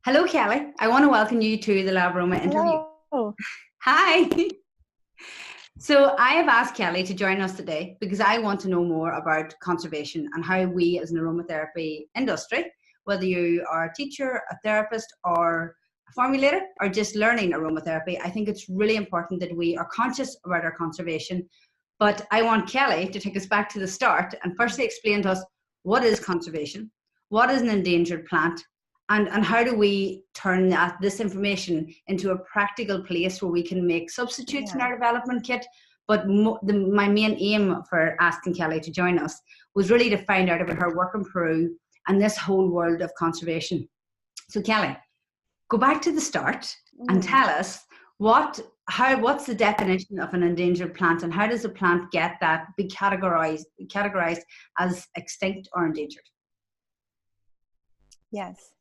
Hello, Kelly. I want to welcome you to the Lab Aroma interview. Hello. Hi. So I have asked Kelly to join us today because I want to know more about conservation and how we as an aromatherapy industry, whether you are a teacher, a therapist, or a formulator, or just learning aromatherapy, I think it's really important that we are conscious about our conservation. But I want Kelly to take us back to the start and firstly explain to us what is conservation, what is an endangered plant, and how do we turn this information into a practical place where we can make substitutes in our development kit. But my main aim for asking Kelly to join us was really to find out about her work in Peru and this whole world of conservation. So Kelly, go back to the start and tell us what's the definition of an endangered plant, and how does a plant get that be categorized as extinct or endangered? Yes.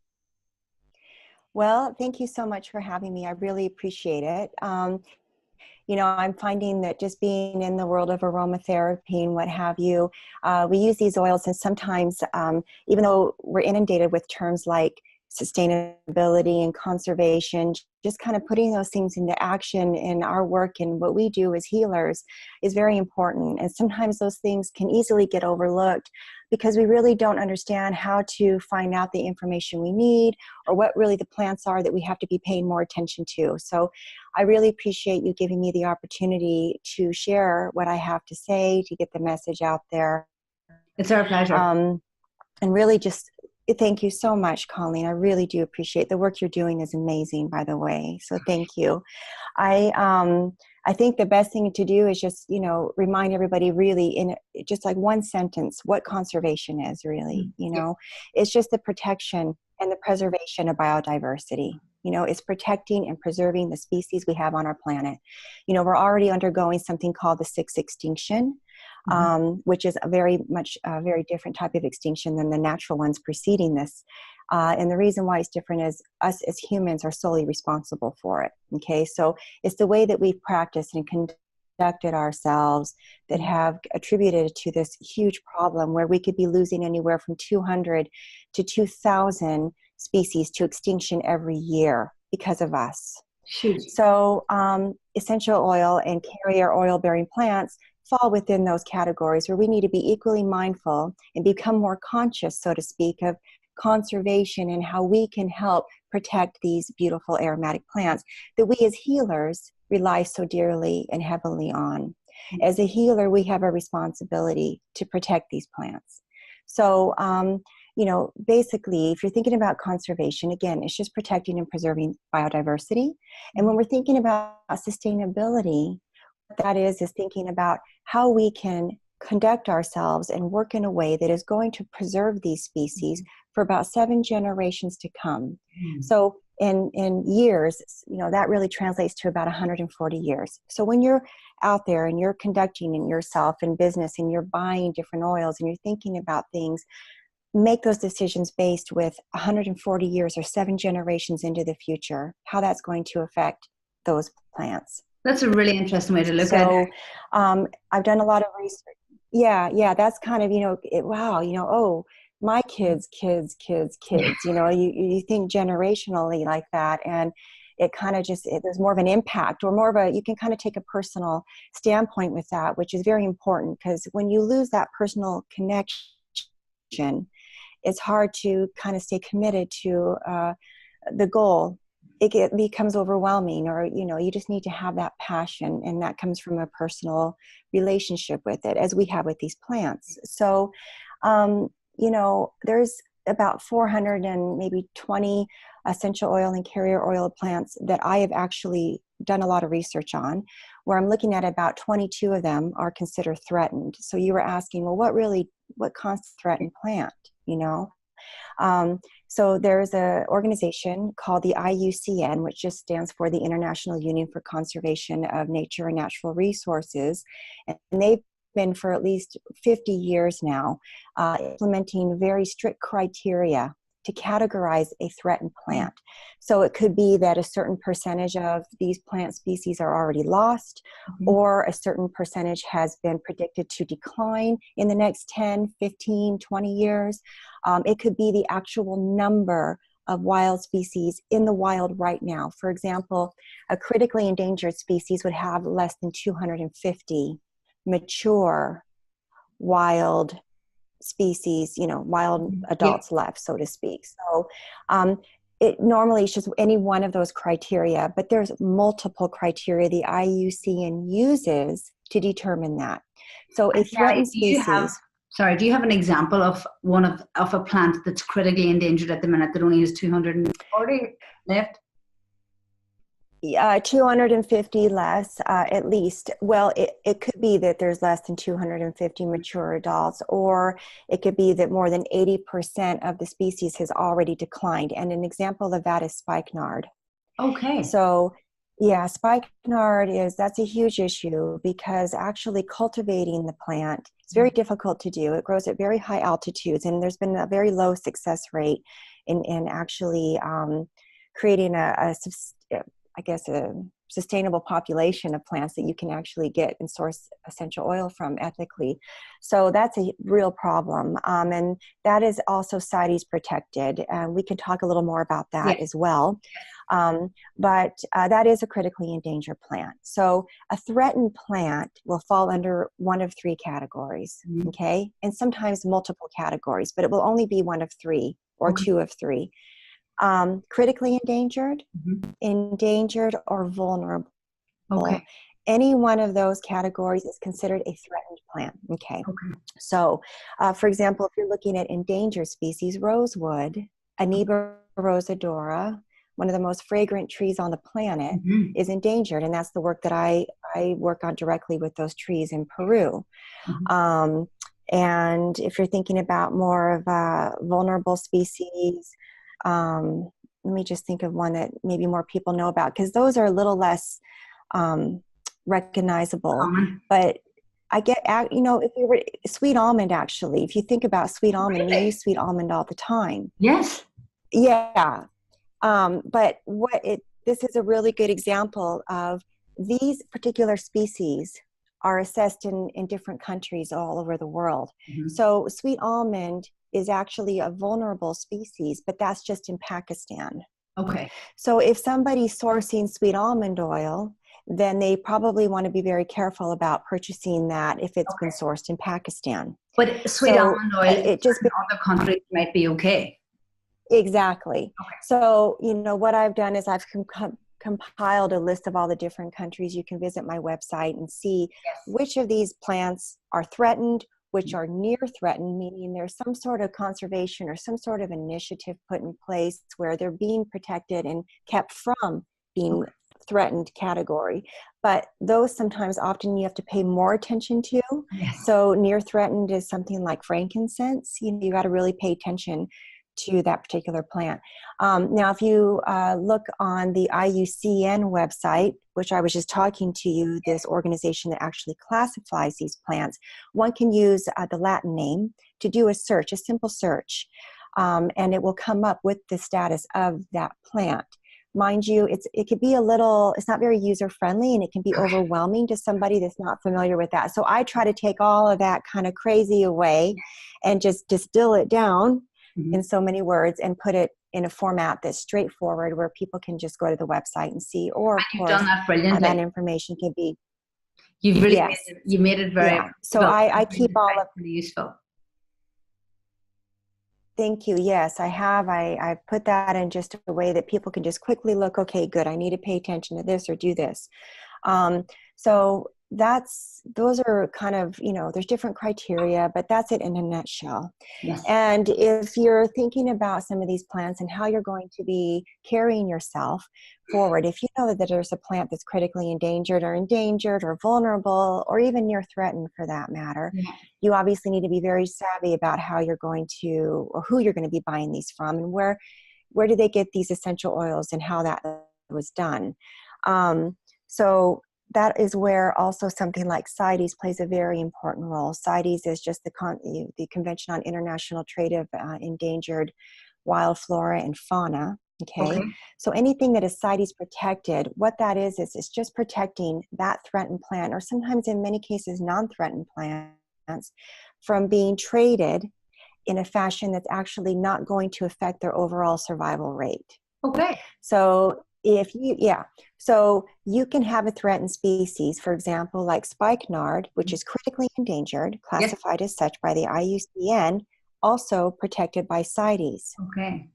Well, thank you so much for having me. I really appreciate it. You know, I'm finding that just being in the world of aromatherapy and what have you, we use these oils, and sometimes, even though we're inundated with terms like sustainability and conservation, just kind of putting those things into action in our work and what we do as healers is very important. And sometimes those things can easily get overlooked because we really don't understand how to find out the information we need or what really the plants are that we have to be paying more attention to. So I really appreciate you giving me the opportunity to share what I have to say, to get the message out there. It's our pleasure. And really just thank you so much, Colleen. I really do appreciate the work you're doing is amazing, by the way. So thank you. I think the best thing to do is just, you know, remind everybody really in just like one sentence what conservation is really, you know. It's just the protection and the preservation of biodiversity. You know, it's protecting and preserving the species we have on our planet. You know, we're already undergoing something called the sixth extinction, which is a very different type of extinction than the natural ones preceding this. And the reason why it's different is us as humans are solely responsible for it. Okay, so it's the way that we've practiced and conducted ourselves that have attributed to this huge problem where we could be losing anywhere from 200 to 2,000 species to extinction every year because of us. So essential oil and carrier oil-bearing plants fall within those categories where we need to be equally mindful and become more conscious, so to speak, of conservation and how we can help protect these beautiful aromatic plants that we as healers rely so dearly and heavily on. As a healer, we have a responsibility to protect these plants. So, you know, basically, if you're thinking about conservation, again, it's just protecting and preserving biodiversity. And when we're thinking about sustainability, what that is thinking about how we can conduct ourselves and work in a way that is going to preserve these species for about 7 generations to come. So in years, you know, that really translates to about 140 years. So when you're out there and you're conducting in yourself in business and you're buying different oils and you're thinking about things, make those decisions based with 140 years or 7 generations into the future, how that's going to affect those plants. That's a really interesting way to look at it. So I've done a lot of research. Yeah, that's kind of, you know, wow, you know, oh, my kids, you know, you think generationally like that, and it kind of just, there's more of an impact or more of a, you can kind of take a personal standpoint with that, which is very important because when you lose that personal connection, it's hard to kind of stay committed to the goal. It becomes overwhelming, or, you know, you just need to have that passion, and that comes from a personal relationship with it, as we have with these plants. So, you know, there's about 400 and maybe 20 essential oil and carrier oil plants that I have actually done a lot of research on, where I'm looking at about 22 of them are considered threatened. So you were asking, well, what constitutes a threatened plant, you know? So there's an organization called the IUCN, which just stands for the International Union for Conservation of Nature and Natural Resources. And they've been for at least 50 years now, implementing very strict criteria to categorize a threatened plant. So it could be that a certain percentage of these plant species are already lost, or a certain percentage has been predicted to decline in the next 10, 15, 20 years. It could be the actual number of wild species in the wild right now. For example, a critically endangered species would have less than 250 mature wild species, wild adults left, so to speak. So it normally is just any one of those criteria, but there's multiple criteria the IUCN uses to determine that. So a threatened species. Do you have an example of of a plant that's critically endangered at the minute that only has 240 left? 250 less, at least. Well, it could be that there's less than 250 mature adults, or it could be that more than 80% of the species has already declined. And an example of that is spikenard. Okay. So, yeah, spikenard that's a huge issue, because actually cultivating the plant is very difficult to do. It grows at very high altitudes, and there's been a very low success rate in actually creating a sustainable population of plants that you can actually get and source essential oil from ethically. So that's a real problem. And that is also CITES protected. And we can talk a little more about that as well. But that is a critically endangered plant. So a threatened plant will fall under one of three categories, okay? And sometimes multiple categories, but it will only be one of three or two of three. Critically endangered, endangered, or vulnerable. Okay. Any one of those categories is considered a threatened plant. Okay. So, for example, if you're looking at endangered species, rosewood, Amoeba rosadora, one of the most fragrant trees on the planet, is endangered, and that's the work that I work on directly with those trees in Peru. And if you're thinking about more of a vulnerable species, let me just think of one that maybe more people know about, because those are a little less recognizable. But I get, if you were sweet almond, actually, if you think about sweet almond, we use sweet almond all the time. Yes. Yeah. But this is a really good example of these particular species are assessed in different countries all over the world. So sweet almond is actually a vulnerable species, but that's just in Pakistan. Okay. So if somebody's sourcing sweet almond oil, then they probably want to be very careful about purchasing that if it's been sourced in Pakistan. But sweet almond oil in other countries might be okay. Exactly. So, what I've done is I've compiled a list of all the different countries. You can visit my website and see which of these plants are threatened, which are near threatened, meaning there's some sort of conservation or some sort of initiative put in place where they're being protected and kept from being threatened category. But those often you have to pay more attention to. So near threatened is something like frankincense. You got to really pay attention to that particular plant. Now, if you look on the IUCN website, which I was just talking to you, this organization that actually classifies these plants, one can use the Latin name to do a search, a simple search, and it will come up with the status of that plant. Mind you, it could be it's not very user-friendly, and it can be overwhelming to somebody that's not familiar with that. So I try to take all of that kind of crazy away and just distill it down in so many words and put it in a format that's straightforward where people can just go to the website and see, or of course, done that brilliantly. That information can be. You've really made it very. So I keep all of really useful. Thank you. Yes, I have. I put that in just a way that people can just quickly look, okay, good, I need to pay attention to this or do this. So those are kind of, there's different criteria, but that's it in a nutshell. And if you're thinking about some of these plants and how you're going to be carrying yourself forward, if you know that there's a plant that's critically endangered or vulnerable or even near threatened for that matter, you obviously need to be very savvy about how you're going to, or who you're going to be buying these from, and where do they get these essential oils and how that was done. So that is where also something like CITES plays a very important role. CITES is just the Convention on International Trade of Endangered wild flora and fauna. Okay. Okay. So anything that is CITES protected, what that is it's just protecting that threatened plant, or sometimes in many cases non-threatened plants, from being traded in a fashion that's actually not going to affect their overall survival rate. Okay. So so you can have a threatened species, for example, like spikenard, which is critically endangered, classified as such by the IUCN, also protected by CITES. Okay.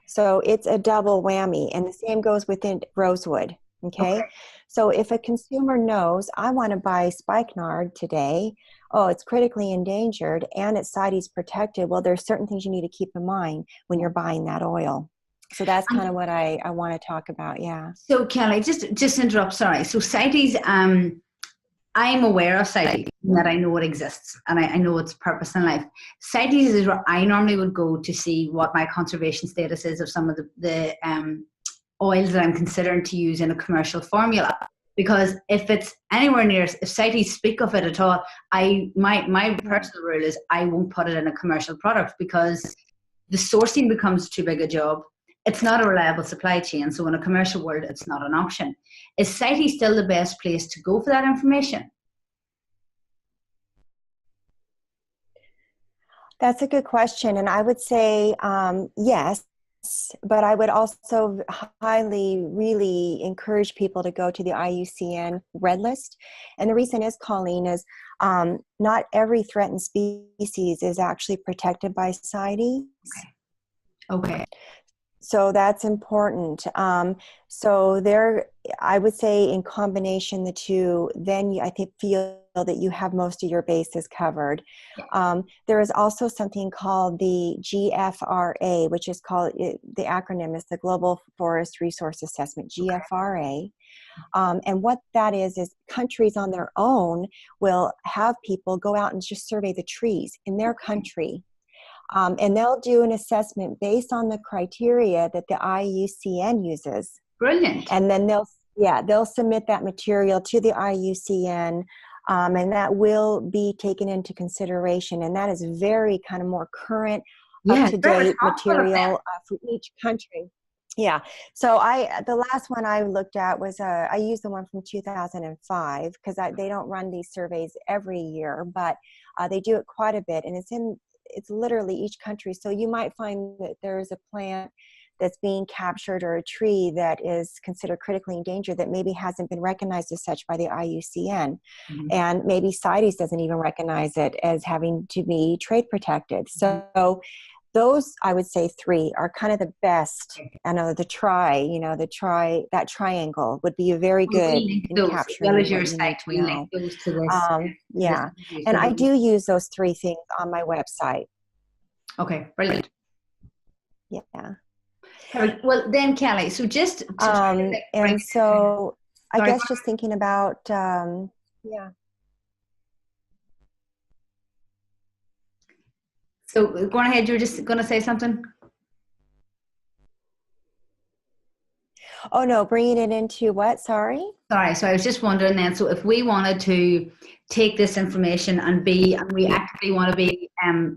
So it's a double whammy, and the same goes within rosewood. Okay. So if a consumer knows, I want to buy spikenard today, oh, it's critically endangered and it's CITES protected, well, there's certain things you need to keep in mind when you're buying that oil. So that's kind of what I want to talk about. Yeah. So Kelly, just interrupt. Sorry. So CITES, I'm aware of CITES, that I know it exists and I know its purpose in life. CITES is where I normally would go to see what my conservation status is of some of the oils that I'm considering to use in a commercial formula. Because if it's anywhere near, if CITES speak of it at all, my personal rule is I won't put it in a commercial product, because the sourcing becomes too big a job. It's not a reliable supply chain, so in a commercial world, it's not an option. Is CITES still the best place to go for that information? That's a good question, and I would say yes, but I would also highly, really encourage people to go to the IUCN Red List. And the reason is, Colleen, is not every threatened species is actually protected by CITES. Okay. So that's important. So there, I would say in combination the two, then I think feel that you have most of your bases covered. There is also something called the GFRA, which is called, the acronym is the Global Forest Resource Assessment, GFRA. And what that is countries on their own will have people go out and just survey the trees in their country. And they'll do an assessment based on the criteria that the IUCN uses. Brilliant. And then they'll submit that material to the IUCN, and that will be taken into consideration. And that is very kind of more current, up-to-date material for each country. Yeah. So the last one I looked at was, I used the one from 2005, because they don't run these surveys every year, but they do it quite a bit. And it's literally each country. So you might find that there's a plant that's being captured, or a tree that is considered critically endangered that maybe hasn't been recognized as such by the IUCN. And maybe CITES doesn't even recognize it as having to be trade protected. So those, I would say, three are kind of the best. I know that triangle would be very good in capturing what you need to know. Those to this. Yeah. And I do use those three things on my website. Okay, brilliant. Yeah. Well, then, Kelly, so just to and so I guess just thinking about, yeah. So go on ahead, you were just going to say something? Oh, no, bringing it into what? Sorry, so I was just wondering then, so if we wanted to take this information and we actively want to be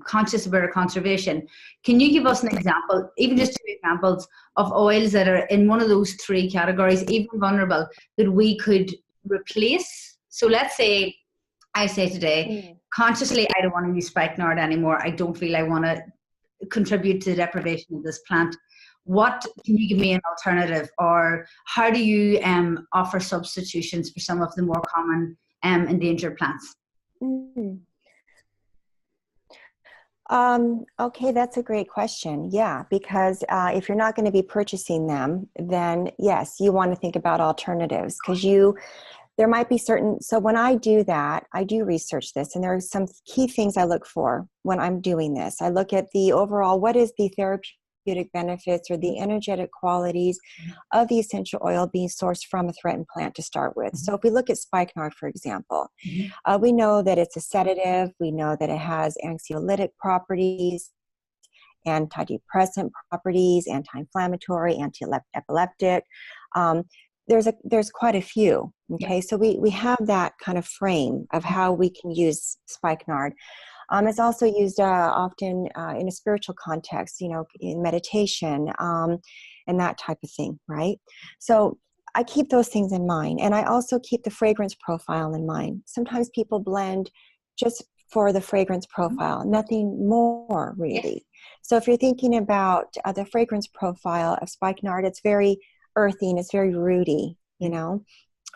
conscious about our conservation, can you give us an example, even just 2 examples of oils that are in one of those 3 categories, even vulnerable, that we could replace? So let's say I say today, consciously, I don't want to use spikenard anymore. I don't feel I want to contribute to the deprivation of this plant. What can you give me an alternative, or how do you offer substitutions for some of the more common endangered plants? Okay, that's a great question. Yeah, because if you're not going to be purchasing them, then yes, you want to think about alternatives, because there might be certain, so when I do that, I do research this, and there are some key things I look for when I'm doing this. I look at the overall, what is the therapeutic benefits or the energetic qualities of the essential oil being sourced from a threatened plant to start with. So if we look at spikenard, for example, we know that it's a sedative, we know that it has anxiolytic properties, antidepressant properties, anti-inflammatory, anti-epileptic. There's quite a few. Okay, so we have that kind of frame of how we can use spikenard. It's also used often in a spiritual context, you know, in meditation and that type of thing, right? So I keep those things in mind. And I also keep the fragrance profile in mind. Sometimes people blend just for the fragrance profile, nothing more really. Yes. So if you're thinking about the fragrance profile of spikenard, it's very earthy and it's very rooty, you know.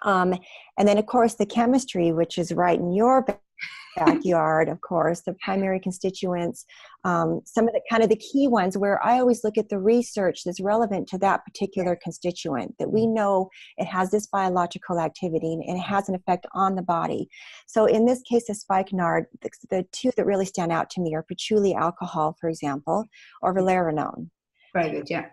And then of course the chemistry, which is right in your backyard, of course, the primary constituents, some of the kind of the key ones where I always look at the research that's relevant to that particular constituent, that we know it has this biological activity and it has an effect on the body. So in this case of spikenard, the two that really stand out to me are patchouli alcohol, for example, or valerianone. Very good, yeah.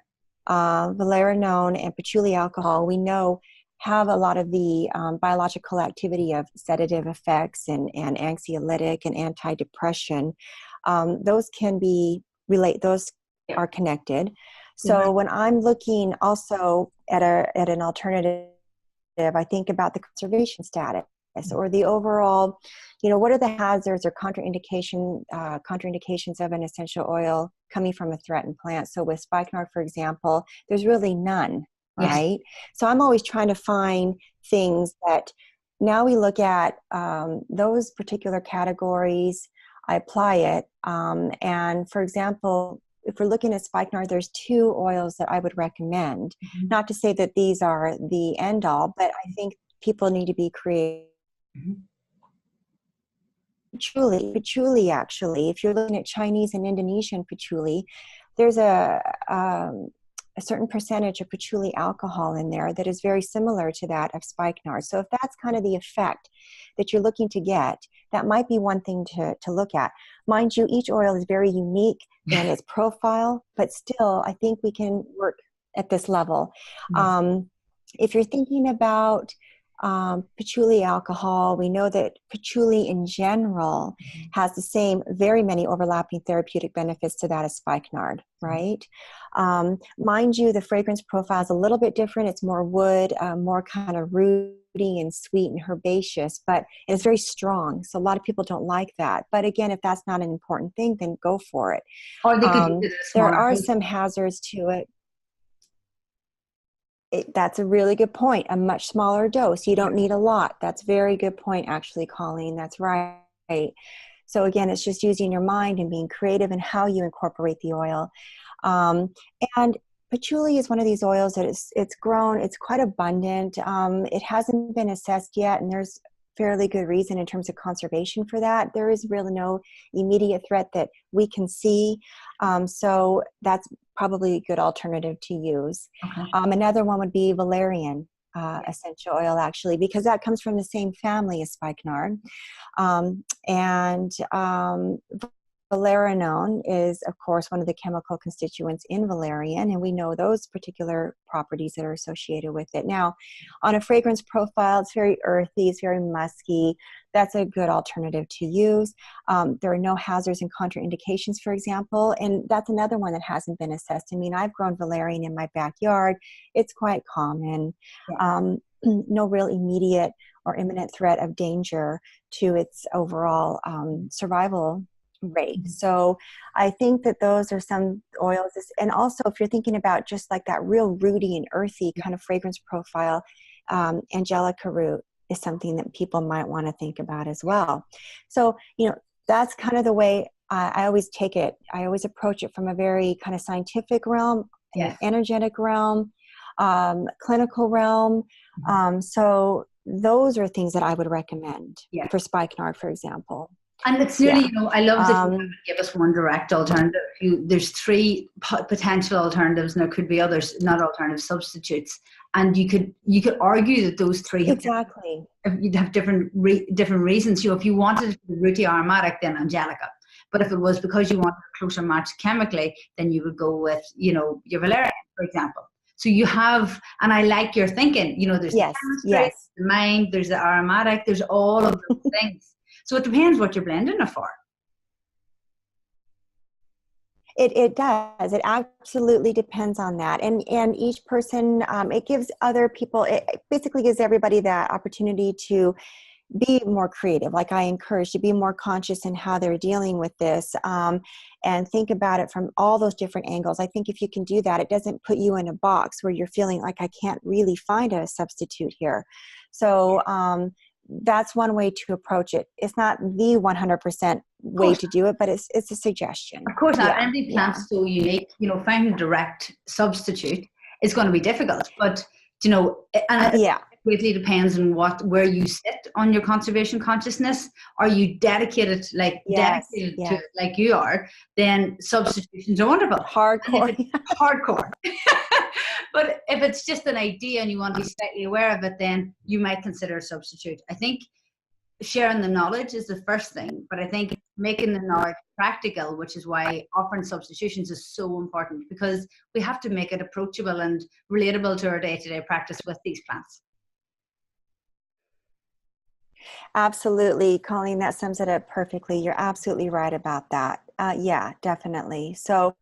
Valerianone and patchouli alcohol, we know have a lot of the biological activity of sedative effects and anxiolytic and antidepressant. Those can be those are connected. So when I'm looking also at an alternative, I think about the conservation status or the overall, you know, what are the hazards or contraindications of an essential oil coming from a threatened plant. So with spikenard, for example, there's really none. Right? So I'm always trying to find things that now we look at those particular categories, I apply it. And for example, if we're looking at spikenard, there's 2 oils that I would recommend. Not to say that these are the end all, but I think people need to be creative. Patchouli, actually, if you're looking at Chinese and Indonesian patchouli, there's a certain percentage of patchouli alcohol in there that is very similar to that of spikenard. So if that's kind of the effect that you're looking to get, that might be one thing to look at. Mind you, each oil is very unique in its profile, but still, I think we can work at this level. If you're thinking about patchouli alcohol, we know that patchouli in general has the same, very many overlapping therapeutic benefits to that as spikenard, right? Mind you, the fragrance profile is a little bit different. It's more wood, more kind of rooty and sweet and herbaceous, but it's very strong. So a lot of people don't like that. But again, if that's not an important thing, then go for it. Or they could use it as there are some hazards to it. That's a really good point. A much smaller dose. You don't need a lot. That's a very good point, actually, Colleen. That's right. So again, it's just using your mind and being creative in how you incorporate the oil. And patchouli is one of these oils that it's grown. It's quite abundant. It hasn't been assessed yet, and there's fairly good reason in terms of conservation for that. There is really no immediate threat that we can see. So that's probably a good alternative to use. Another one would be valerian essential oil, actually, because that comes from the same family as spikenard. Valerianone is, of course, one of the chemical constituents in valerian, and we know those particular properties that are associated with it. Now, on a fragrance profile, it's very earthy, it's very musky. That's a good alternative to use. There are no hazards and contraindications, for example, and that's another one that hasn't been assessed. I mean, I've grown valerian in my backyard. It's quite common. No real immediate or imminent threat of danger to its overall survival rate. So I think that those are some oils. And also, if you're thinking about just like that real rooty and earthy kind of fragrance profile, angelica root is something that people might want to think about as well. So, you know, that's kind of the way I always take it. I always approach it from a very kind of scientific realm, an energetic realm, clinical realm. So those are things that I would recommend for spikenard, for example. And it's really, you know, I love that you give us one direct alternative. There's 3 potential alternatives, and there could be others, not alternative substitutes. And you could argue that those 3 you'd have different reasons. You know, if you wanted to be rooty aromatic, then angelica. But if it was because you wanted a closer match chemically, then you would go with, you know, your valerian, for example. So you have, and I like your thinking. You know, there's the chemistry, the mind, there's the aromatic, there's all of those things. So it depends what you're blending it for. It does. It absolutely depends on that. And each person, it gives other people, it basically gives everybody that opportunity to be more creative. Like I encourage to be more conscious in how they're dealing with this, and think about it from all those different angles. I think if you can do that, it doesn't put you in a box where you're feeling like I can't really find a substitute here. So that's one way to approach it. It's not the 100% way to do it, but it's a suggestion. Of course not. Every plant's so unique. You know, finding a direct substitute is going to be difficult, but you know, and it greatly depends on where you sit on your conservation consciousness. Are you dedicated, dedicated to like you are? Then substitutions are wonderful. Hardcore. Hardcore. But if it's just an idea and you want to be slightly aware of it, then you might consider a substitute. I think sharing the knowledge is the first thing, but I think making the knowledge practical, which is why offering substitutions is so important, because we have to make it approachable and relatable to our day-to-day practice with these plants. Absolutely, Colleen, that sums it up perfectly. You're absolutely right about that. Yeah, definitely. So,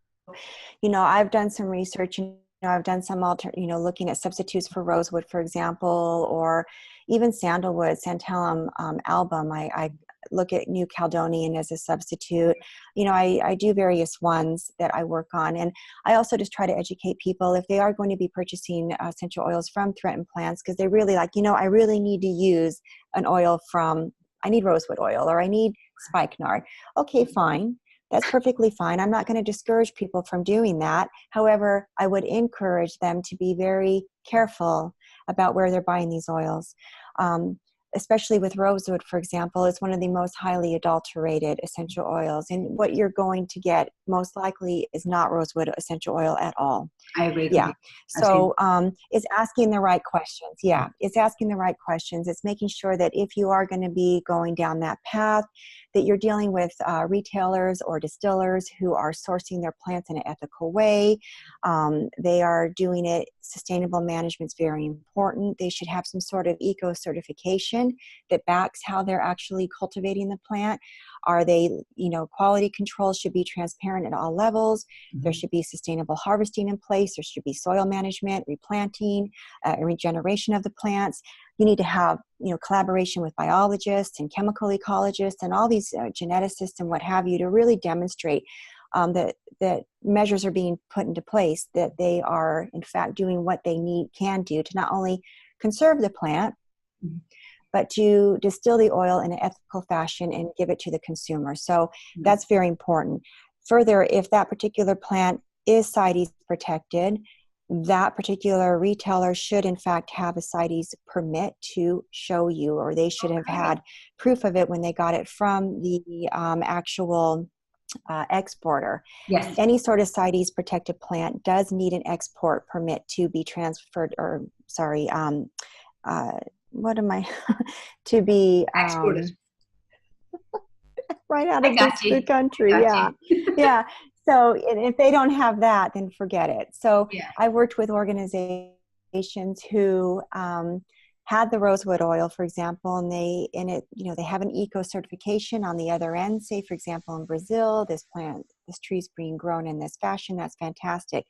you know, I've done some research, I've done some looking at substitutes for rosewood, for example, or even sandalwood, Santalum album. I look at New Caledonian as a substitute. You know, I do various ones that I work on. And I also just try to educate people if they are going to be purchasing essential oils from threatened plants, because they really like, I really need to use an oil I need rosewood oil, or I need spikenard. Okay, fine. That's perfectly fine. I'm not going to discourage people from doing that. However, I would encourage them to be very careful about where they're buying these oils. Especially with rosewood, for example, it's one of the most highly adulterated essential oils. And what you're going to get most likely is not rosewood essential oil at all. I agree. Yeah. So it's asking the right questions. Yeah. It's asking the right questions. It's making sure that if you are going to be going down that path, that you're dealing with retailers or distillers who are sourcing their plants in an ethical way. They are doing it. Sustainable management is very important. They should have some sort of eco certification that backs how they're actually cultivating the plant. Are they, quality control should be transparent at all levels. Mm-hmm. There should be sustainable harvesting in place. There should be soil management, replanting, regeneration of the plants. You need to have, collaboration with biologists and chemical ecologists and all these geneticists and what have you to really demonstrate that measures are being put into place, that they are in fact doing what they can do to not only conserve the plant, mm-hmm. but to distill the oil in an ethical fashion and give it to the consumer. So mm-hmm. that's very important. Further, if that particular plant is CITES protected, that particular retailer should in fact have a CITES permit to show you, or they should have had proof of it when they got it from the actual exporter. Yes. Any sort of CITES protected plant does need an export permit to be transferred, or to be exported right out of the country. Yeah. Yeah. So if they don't have that, then forget it. So I worked with organizations who had the rosewood oil, for example, and they have an eco certification on the other end. Say, for example, in Brazil, this tree's being grown in this fashion. That's fantastic.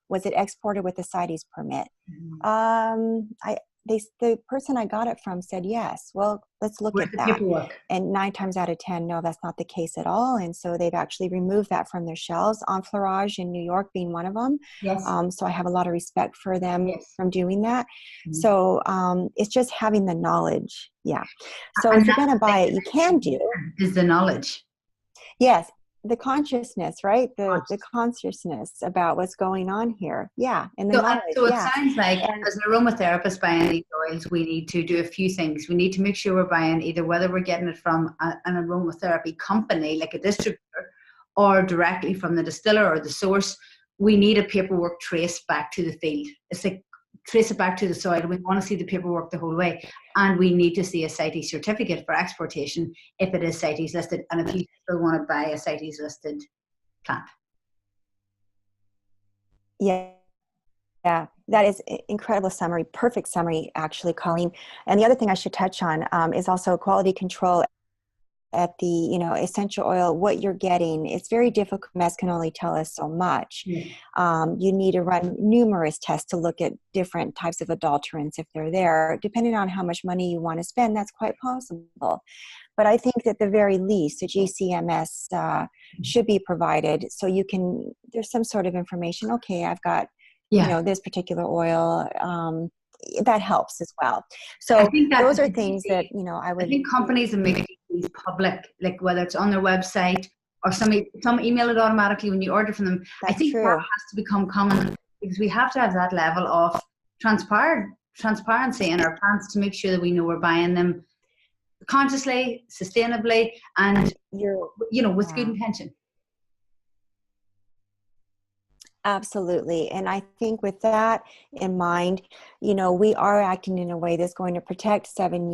Was it exported with a CITES permit? Mm-hmm. The person I got it from said yes. Well, let's look at that. Paperwork? And 9 times out of 10, no, that's not the case at all. And so they've actually removed that from their shelves. Enfleurage in New York being one of them. Yes. So I have a lot of respect for them from doing that. Mm-hmm. So it's just having the knowledge. Yeah. So if you're going to buy it, you can do. Is the knowledge. Yes. The consciousness, right? The consciousness about what's going on here. Yeah. And the knowledge. So it sounds like as an aromatherapist buying these oils, we need to do a few things. We need to make sure we're buying either whether we're getting it from an aromatherapy company, like a distributor, or directly from the distiller or the source. We need a paperwork traced back to the field. It's like trace it back to the soil. We want to see the paperwork the whole way. And we need to see a CITES certificate for exportation if it is CITES listed, and if you still want to buy a CITES listed plant. Yeah, that is incredible summary, perfect summary, actually, Colleen. And the other thing I should touch on is also quality control at the, you know, essential oil, what you're getting, it's very difficult. Mess can only tell us so much. You need to run numerous tests to look at different types of adulterants if they're there. Depending on how much money you want to spend, that's quite possible. But I think that at the very least, the GCMS should be provided so you can, there's some sort of information. Okay, I've got, you know, this particular oil. That helps as well. So I think those are things that, you know, I think companies that make these public, like whether it's on their website or some email it automatically when you order from them. I think that has to become common, because we have to have that level of transparency in our plants to make sure that we know we're buying them consciously, sustainably, and you know, with good intention. Absolutely. And I think with that in mind, you know, we are acting in a way that's going to protect 7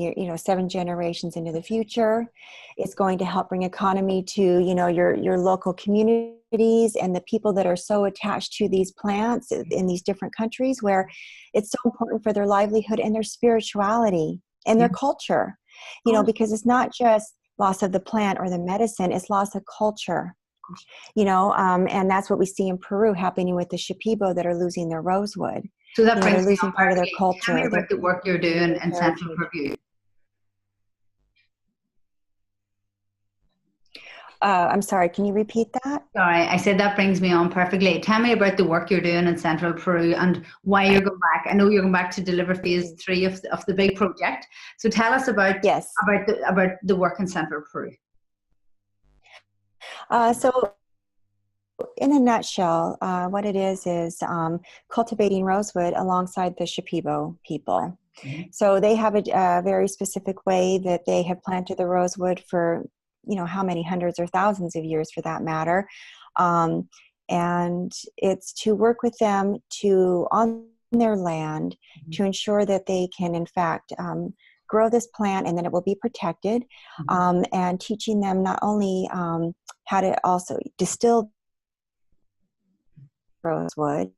generations into the future. It's going to help bring economy to, you know, your local communities and the people that are so attached to these plants in these different countries, where it's so important for their livelihood and their spirituality and their culture, you know, because it's not just loss of the plant or the medicine, it's loss of culture. You know, and that's what we see in Peru happening with the Shipibo that are losing their rosewood. So that brings they're losing part of their culture. Tell me about the work you're doing in Central Peru. I'm sorry, can you repeat that? Sorry, I said that brings me on perfectly. Tell me about the work you're doing in Central Peru and why you're going back. I know you're going back to deliver phase 3 of the big project. So tell us about the work in Central Peru. So in a nutshell, what it is cultivating rosewood alongside the Shipibo people. So they have a very specific way that they have planted the rosewood for, you know, how many hundreds or thousands of years for that matter. And it's to work with them on their land to ensure that they can, in fact, grow this plant and then it will be protected, and teaching them not only how to also distill rosewood,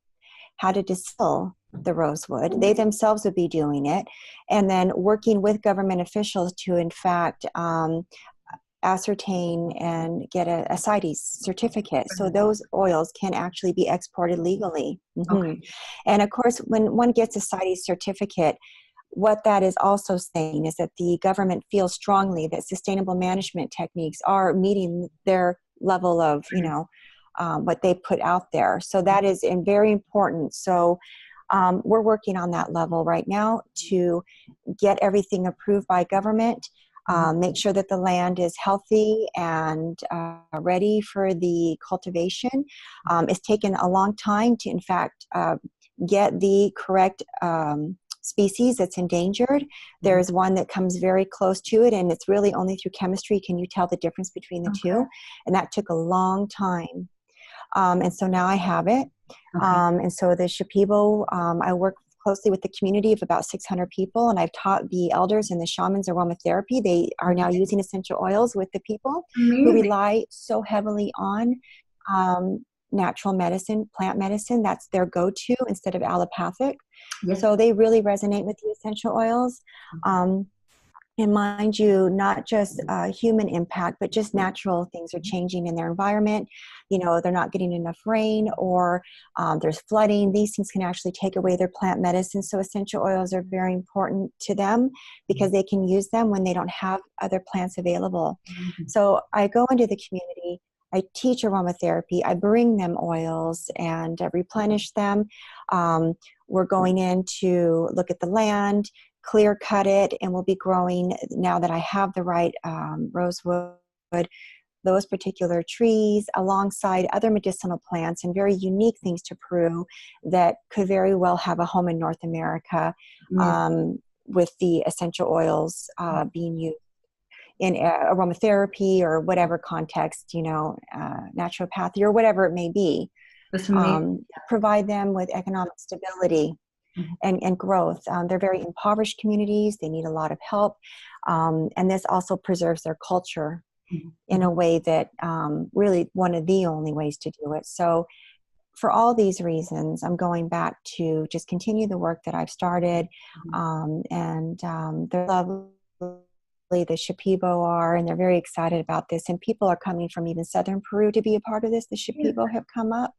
how to distill the rosewood. They themselves would be doing it, and then working with government officials to, in fact, ascertain and get a CITES certificate, so those oils can actually be exported legally. And of course, when one gets a CITES certificate, what that is also saying is that the government feels strongly that sustainable management techniques are meeting their level of, you know, what they put out there. So that is very important. So we're working on that level right now to get everything approved by government, make sure that the land is healthy and ready for the cultivation. It's taken a long time to, in fact, get the correct species that's endangered. There's one that comes very close to it, and it's really only through chemistry can you tell the difference between the two, and that took a long time. And so now I have it. And so the Shipibo, I work closely with the community of about 600 people, and I've taught the elders and the shamans aromatherapy. They are now using essential oils with the people who rely so heavily on natural medicine, plant medicine. That's their go-to instead of allopathic. So they really resonate with the essential oils. And mind you, not just human impact, but just natural things are changing in their environment. You know, they're not getting enough rain, or there's flooding. These things can actually take away their plant medicine. So essential oils are very important to them because they can use them when they don't have other plants available. So I go into the community, I teach aromatherapy, I bring them oils and replenish them. We're going in to look at the land, clear cut it, and we'll be growing, now that I have the right rosewood, those particular trees alongside other medicinal plants and very unique things to Peru that could very well have a home in North America, with the essential oils being used in aromatherapy or whatever context, you know, naturopathy or whatever it may be. Provide them with economic stability and growth. They're very impoverished communities. They need a lot of help. And this also preserves their culture in a way that really one of the only ways to do it. So for all these reasons, I'm going back to just continue the work that I've started. And they're lovely the Shipibo are, and they're very excited about this. And people are coming from even southern Peru to be a part of this. The Shipibo have come up.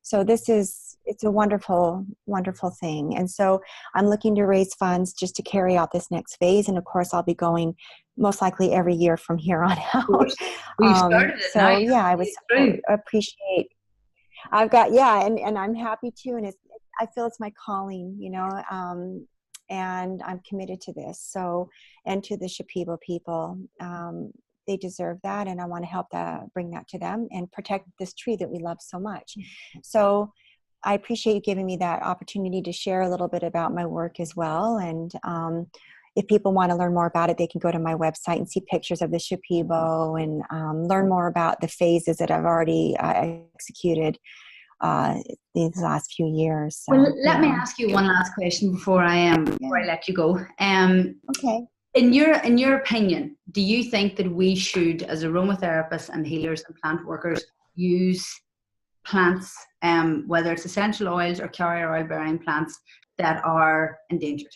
So it's a wonderful, wonderful thing. And so I'm looking to raise funds just to carry out this next phase. And of course, I'll be going most likely every year from here on out. Well, you started it now. Yeah, I appreciate. I've got, and I'm happy to, and I feel it's my calling, and I'm committed to this. So, and to the Shipibo people, they deserve that, and I want to help bring that to them and protect this tree that we love so much. So I appreciate you giving me that opportunity to share a little bit about my work as well. And if people want to learn more about it, they can go to my website and see pictures of the Shipibo and learn more about the phases that I've already executed these last few years. So, well, let me ask you one last question before I let you go. Okay. In your opinion, do you think that we should, as aromatherapists and healers and plant workers, use plants, whether it's essential oils or carrier oil bearing plants that are endangered?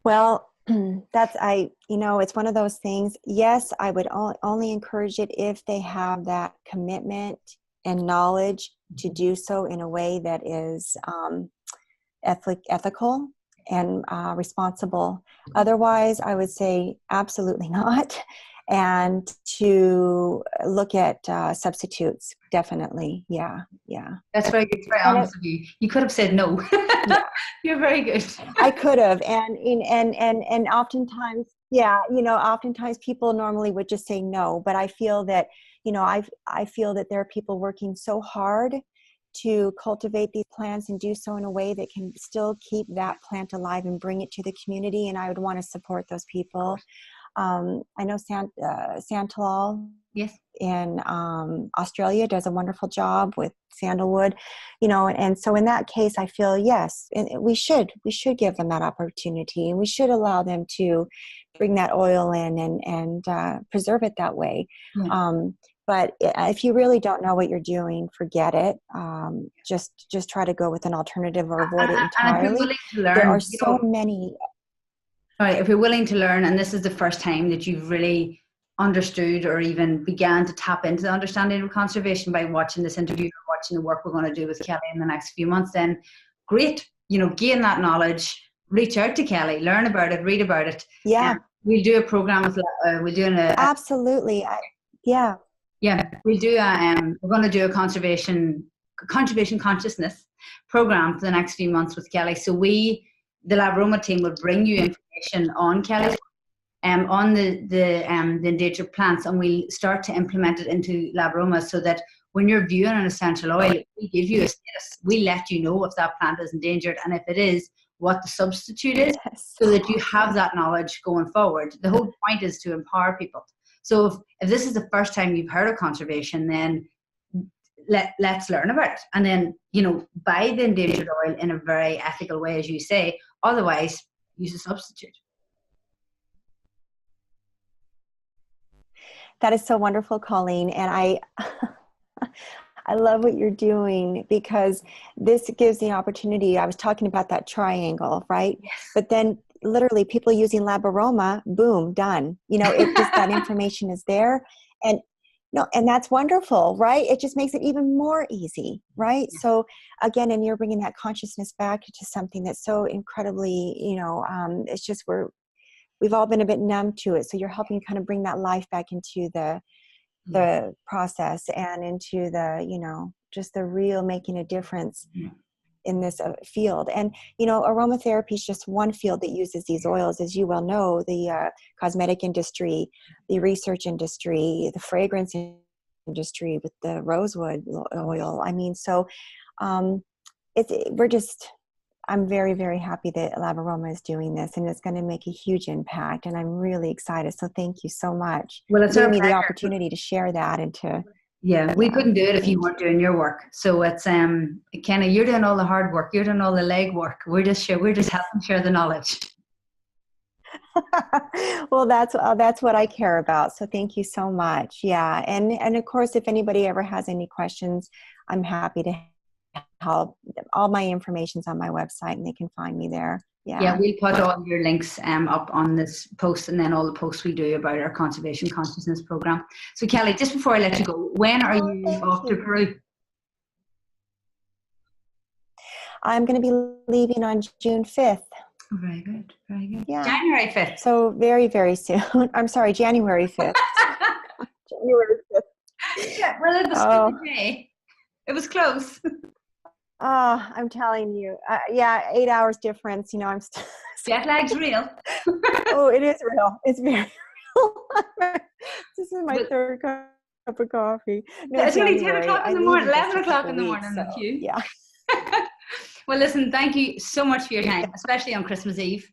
Well, it's one of those things. Yes, I would only encourage it if they have that commitment and knowledge to do so in a way that is ethical and responsible. Otherwise, I would say absolutely not. And to look at substitutes, definitely. Yeah. That's very good. Very honest of you. You could have said no. Yeah. You're very good. I could have, and oftentimes, oftentimes people normally would just say no. But I feel that, I feel that there are people working so hard to cultivate these plants and do so in a way that can still keep that plant alive and bring it to the community. And I would want to support those people. I know Santalol, yes, in Australia does a wonderful job with sandalwood, and so in that case, I feel yes, and we should give them that opportunity, and we should allow them to bring that oil in and preserve it that way. Yeah. But if you really don't know what you're doing, forget it. Just try to go with an alternative or avoid it entirely. There are so many. All right, if you're willing to learn, and this is the first time that you've really understood or even began to tap into the understanding of conservation by watching this interview or watching the work we're going to do with Kelly in the next few months, then great, gain that knowledge, reach out to Kelly, learn about it, read about it. Yeah. We'll do a program with, we'll do absolutely. Yeah, we'll do we're going to do a conservation consciousness program for the next few months with Kelly. So the Labroma team will bring you information on Kelly, on the endangered plants, and we'll start to implement it into Labroma so that when you're viewing an essential oil, we give you a status. We let you know if that plant is endangered, and if it is, what the substitute is, so that you have that knowledge going forward. The whole point is to empower people. So if this is the first time you've heard of conservation, then let's learn about it. And then, buy the endangered oil in a very ethical way, as you say. Otherwise, use a substitute. That is so wonderful, Colleen. And I love what you're doing, because this gives the opportunity. I was talking about that triangle, right? Yes. But then literally people using Labroma, boom, done. It just, that information is there. And that's wonderful, right? It just makes it even more easy, right? Yeah. So again, and you're bringing that consciousness back to something that's so incredibly, it's just we've all been a bit numb to it. So you're helping kind of bring that life back into the process and into the, just the real making a difference in this field. And, aromatherapy is just one field that uses these oils. As you well know, the cosmetic industry, the research industry, the fragrance industry with the rosewood oil. I mean, so I'm very, very happy that Labroma is doing this, and it's going to make a huge impact, and I'm really excited. So thank you so much for giving me the opportunity to share that and to... Yeah, we couldn't do it if you weren't doing your work. So it's Kenna, you're doing all the hard work, you're doing all the leg work. We're just helping share the knowledge. Well, that's what I care about. So thank you so much. Yeah, and of course, if anybody ever has any questions, I'm happy to help. All my information's on my website, and they can find me there. Yeah, we'll put all your links up on this post, and then all the posts we do about our conservation consciousness program. So Kelly, just before I let you go, when are you off to Peru? I'm going to be leaving on June 5th. Oh, very good, very good. Yeah. January 5th. So very, very soon. I'm sorry, January 5th. January 5th. Yeah, well, it was still a day. It was close. Oh, I'm telling you. Yeah, 8 hours difference. You know, I'm still. Jet lag's real. Oh, it is real. It's very real. This is my third cup of coffee. No, it's only 10 o'clock in the morning, 11 o'clock o'clock in the morning with you. Yeah. Well, listen, thank you so much for your time, especially on Christmas Eve.